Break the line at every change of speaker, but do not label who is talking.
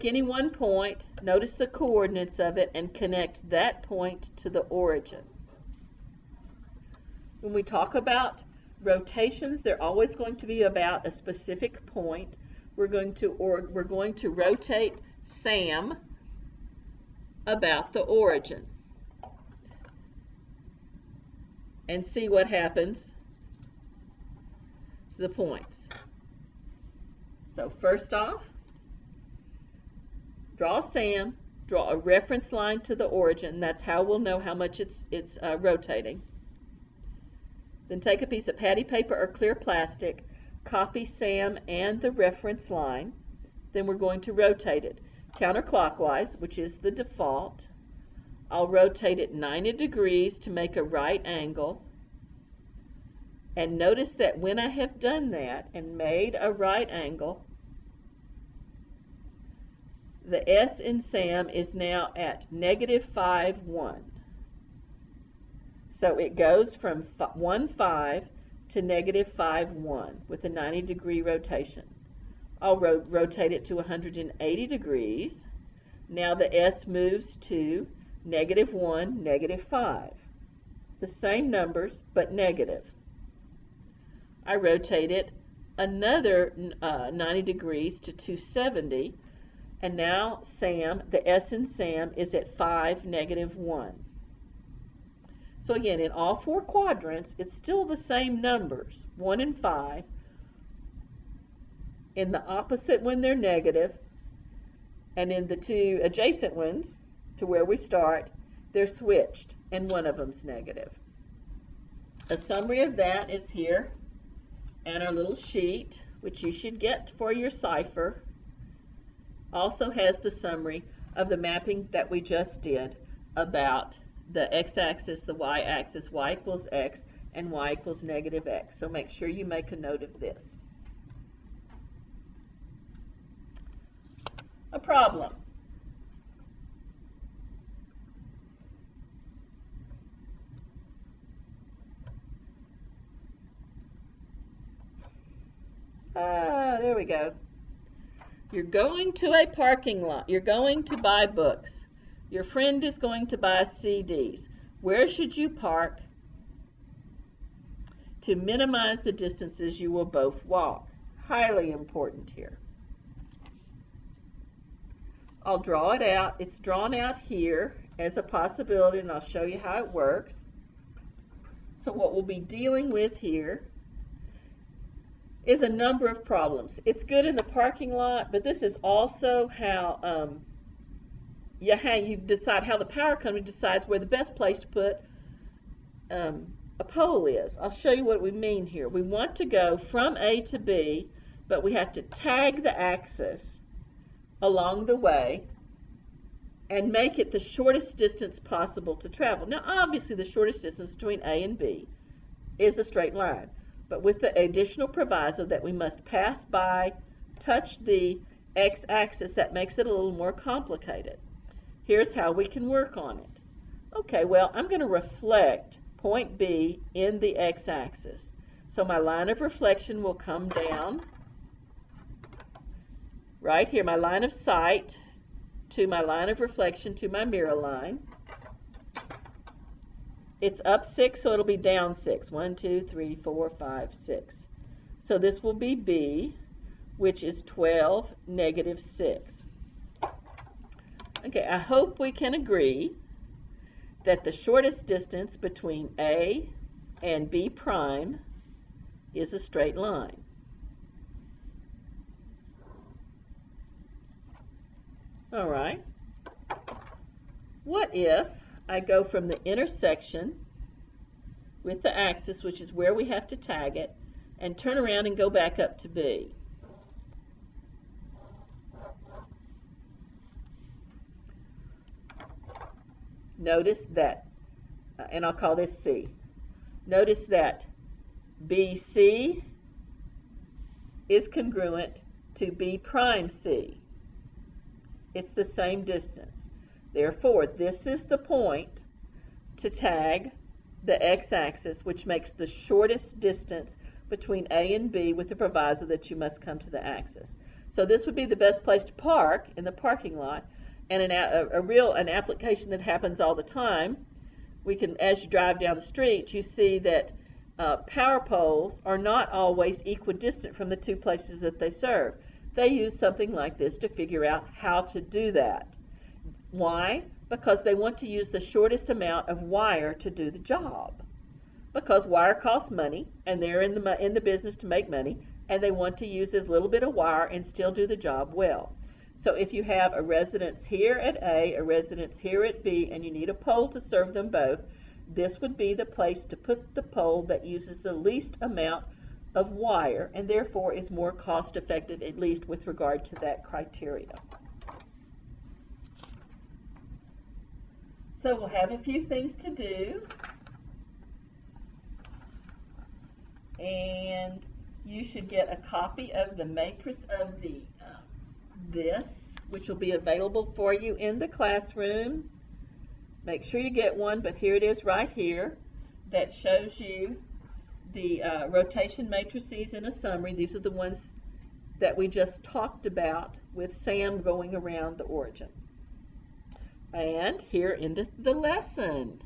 any one point, notice the coordinates of it, and connect that point to the origin. When we talk about rotations, they're always going to be about a specific point. We're going to rotate Sam about the origin and see what happens to the points. So first off, draw Sam, draw a reference line to the origin. That's how we'll know how much it's rotating. Then take a piece of patty paper or clear plastic, copy Sam and the reference line. Then we're going to rotate it counterclockwise, which is the default. I'll rotate it 90 degrees to make a right angle. And notice that when I have done that and made a right angle, the S in Sam is now at -5, 1. So it goes from 1, 5 to -5, 1 with a 90-degree rotation. I'll rotate it to 180 degrees. Now the S moves to -1, -5. The same numbers, but negative. I rotate it another 90 degrees to 270, and now Sam, the S in Sam, is at 5, -1. So again, in all four quadrants, it's still the same numbers, 1 and 5. In the opposite when they're negative, and in the two adjacent ones to where we start, they're switched, and one of them's negative. A summary of that is here, and our little sheet, which you should get for your cipher, also has the summary of the mapping that we just did about the x-axis, the y-axis, y equals x, and y equals -x. So make sure you make a note of this. A problem. There we go. You're going to a parking lot. You're going to buy books. Your friend is going to buy CDs. Where should you park to minimize the distances you will both walk? Highly important here. I'll draw it out. It's drawn out here as a possibility, and I'll show you how it works. So what we'll be dealing with here is a number of problems. It's good in the parking lot, but this is also how you decide, how the power company decides where the best place to put a pole is. I'll show you what we mean here. We want to go from A to B, but we have to tag the axis along the way and make it the shortest distance possible to travel. Now, obviously, the shortest distance between A and B is a straight line, but with the additional proviso that we must pass by, touch the x-axis. That makes it a little more complicated. Here's how we can work on it. Okay, well, I'm going to reflect point B in the x-axis. So my line of reflection will come down right here, my line of sight to my line of reflection to my mirror line. It's up 6, so it'll be down 6. 1, 2, 3, 4, 5, 6. So this will be B, which is 12, -6. Okay, I hope we can agree that the shortest distance between A and B prime is a straight line. All right. What if I go from the intersection with the axis, which is where we have to tag it, and turn around and go back up to B? Notice that, and I'll call this C. Notice that BC is congruent to B prime C. It's the same distance. Therefore, this is the point to tag the x-axis, which makes the shortest distance between A and B with the proviso that you must come to the axis. So this would be the best place to park, in the parking lot. And an application that happens all the time, we can, as you drive down the street, you see that power poles are not always equidistant from the two places that they serve. They use something like this to figure out how to do that. Why? Because they want to use the shortest amount of wire to do the job. Because wire costs money, and they're in the business to make money, and they want to use as little bit of wire and still do the job well. So if you have a residence here at A, a residence here at B, and you need a pole to serve them both, this would be the place to put the pole that uses the least amount of wire and therefore is more cost effective, at least with regard to that criteria. So we'll have a few things to do, and you should get a copy of the matrix of this, which will be available for you in the classroom. Make sure you get one, but here it is right here that shows you the rotation matrices in a summary. These are the ones that we just talked about with Sam going around the origin. And here endeth the lesson.